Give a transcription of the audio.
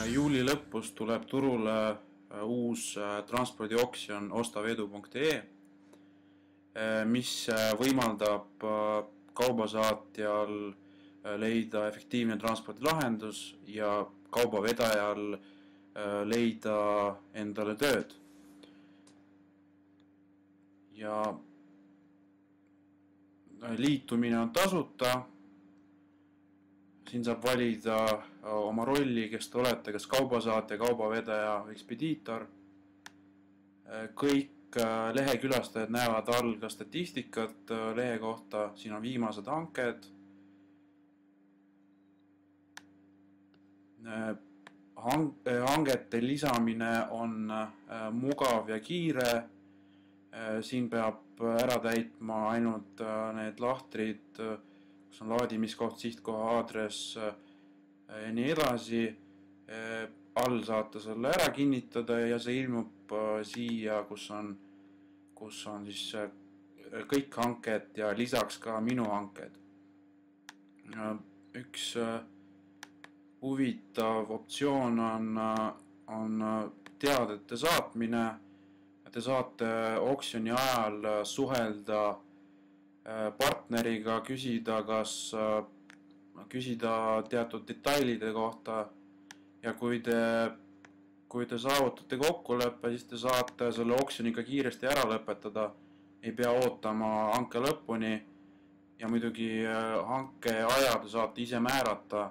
Juuli lõpus tuleb turule uus transpordioksjon ostavedu.ee, mis võimaldab kaubasaatjal leida efektiivne transpordilahendus ja kaubavedajal leida endale tööd. Ja liitumine on tasuta. Siin saab valida oma rolli, kes te olete, kas kaubasaatja, kaubavedaja või ekspediitor. Kõik lehekülastajad näevad all ka statistikat lehe kohta, siin on viimased hanked. Hangete lisamine on mugav ja kiire. Siin peab ära täitma ainult need lahtrid, kus on laadimiskoht, sihtkoha aadress ja nii edasi. All saate selle ära kinnitada ja see ilmub siia, kus on siis kõik hanked ja lisaks ka minu hanked. Üks huvitav optsioon on teadete saatmine. Te saate oksjoni ajal suhelda partneriga, küsida teatud detailide kohta ja kui te saavutate kokkuleppe, siis te saate selle oksjoniga kiiresti ära lõpetada, ei pea ootama hanke lõpuni ja muidugi hanke aja te saate ise määrata.